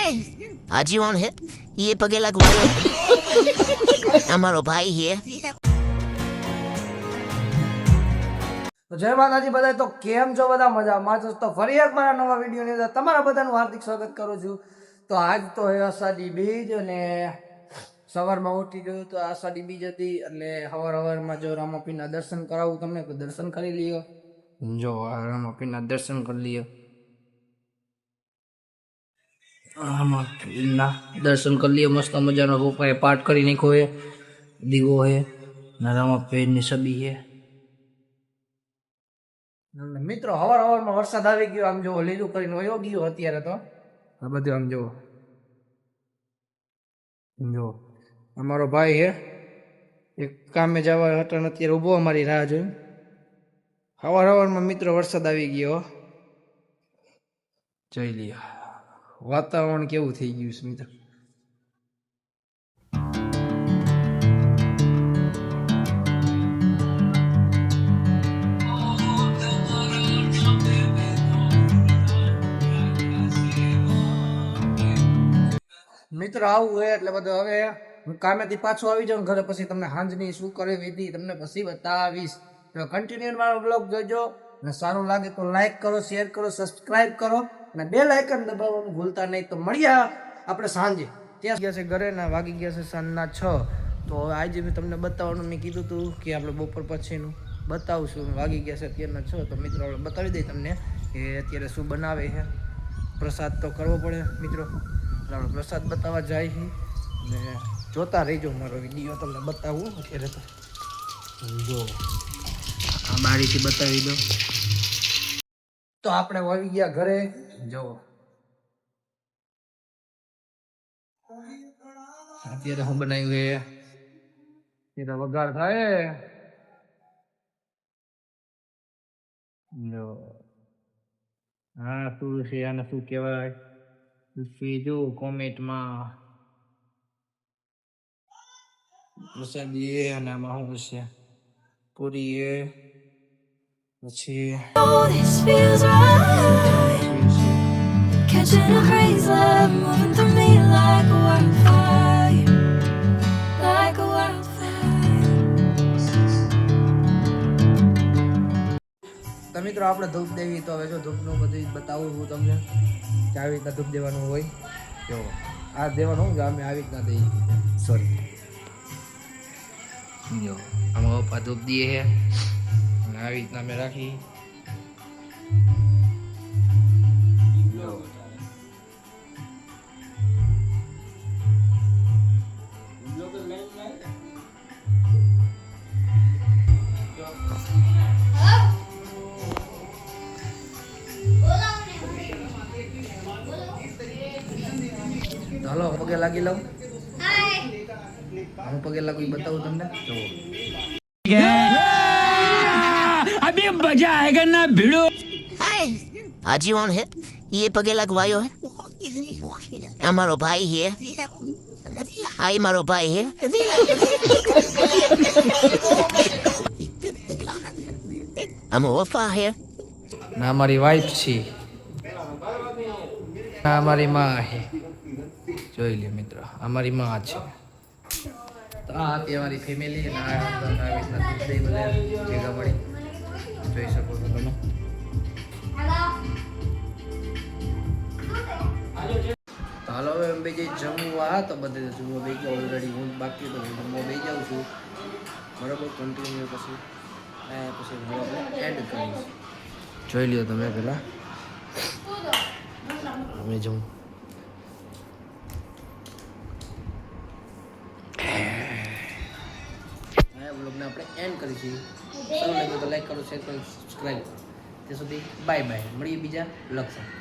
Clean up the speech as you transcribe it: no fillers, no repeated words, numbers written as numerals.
आजीवन है ये पगेला गुआयो हमारो भाई है। તો જય માતાજી બધા. તો કેમ છો બધા? મજામાં છો? તો ફરી એક મારા નવા વિડીયોની અંદર તમારા બધાનું હાર્દિક સ્વાગત કરું છું. તો આજ તો હે અષાઢી બીજ અને સવારમાં ઉઠી ગયું તો અષાઢી બીજ હતી એટલે સવારમાં જો રામાપીરના દર્શન કરાવું તમને તો દર્શન કરી લ્યો. જો રામાપીરના દર્શન કરી લ્યો. રામાપીરના દર્શન કરી લ્યો. મસ્ત મજાનો પપ્પાએ પાઠ કરી નાખ્યો હે. દીવો હે ને રામાપીરની છબી હે. મિત્રો હવારમાં વરસાદ આવી ગયો. આમ જો લીલું કરીને વયો ગયો અત્યારે તો આ બધું આમ જો અમારો ભાઈ હે એક કામે જવા હતા અત્યારે ઊભો અમારી રાહ જોઈ. હવારમાં મિત્રો વરસાદ આવી ગયો. જોઈ લ્યો વાતાવરણ કેવું થઈ ગયું છે મિત્રો. મિત્રો આવું હોય એટલે બધું હવે હું કામેથી પાછો આવી જાઉં ઘરે પછી તમને સાંજની શું કરે વિધિ તમને પછી બતાવીશ. તો કન્ટિન્યુ મારો બ્લોગ જોજો અને સારું લાગે તો લાઈક કરો, શેર કરો, સબસ્ક્રાઈબ કરો અને બેલ આઇકન દબાવવાનું ભૂલતા નહીં. તો મળીએ આપણે સાંજે. ત્યાં ગયા છે ઘરે ને વાગી ગયા છે સાંજના 6. તો હવે આજે મેં તમને બતાવવાનું મેં કીધું હતું કે આપણે બપોર પછીનું બતાવું છું. વાગી ગયા છે અત્યારના 6. તો મિત્રો આપણે બતાવી દઈએ તમને કે અત્યારે શું બનાવે છે. પ્રસાદ તો કરવો પડે મિત્રો. આપણે પ્રસાદ બતાવવા જાય છે ને જોતા રહીજો મારો વિડીયો તમને બતાવું. અત્યારે તો જો આ બારીથી બતાવી દો. તો આપણે આવી ગયા ઘરે. જો અત્યારે હું બનાવ્યું છે એ વઘાર થાય. જો હા શું છે આને શું કહેવાય જો કોમેન્ટમાં પ્રસાદી એ અને આમાં શું છે પૂરી એ પછી તો મિત્રો આપણે ધૂપ દેવી. તો હવે જો ધૂપનું બધું બતાવું હું તમને કે આવી રીતના ધૂપ દેવાનું હોય. જો આ દેવાનું હું અમે આવી રીતના દઈએ. સોરી જો આમાં પપ્પા ધૂપ દઈએ છે અને આવી રીતના અમે રાખી. હાલો પગે લાગી લઉં. હું પગે લાગી બતાવું તમને. अभी मजा आएगा ना भिड़ो. आजीवन है ये पगेला गुआयो है हमारो भाई है. आई मारो भाई है. हम वफा है ના મારી વાઈફ છે ના મારી માં છે. જોઈ લે મિત્રો અમારી માં છે. તો આ હતી અમારી ફેમિલી અને આ ભેગા મળી જોઈ શકો છો તમે. તો હાલો હવે બે જઈ જમવા. તો બધે જમવા બે ગયા ઓલરેડી. હું બાકી તો જમવા બે જાઉં છું બરાબર. કન્ટિન્યુ પછી હું આપણે એડ કરીશ. જોઈ લ્યો તમે પેલા અમે જમું. બ્લોગને આપણે એન્ડ કરીશું. સારું લાગ્યું તો લાઈક કરો, શેર કરો, સબસ્ક્રાઈબ કરો. ત્યાં સુધી બાય બાય. મળીએ બીજા બ્લોગ સાથે.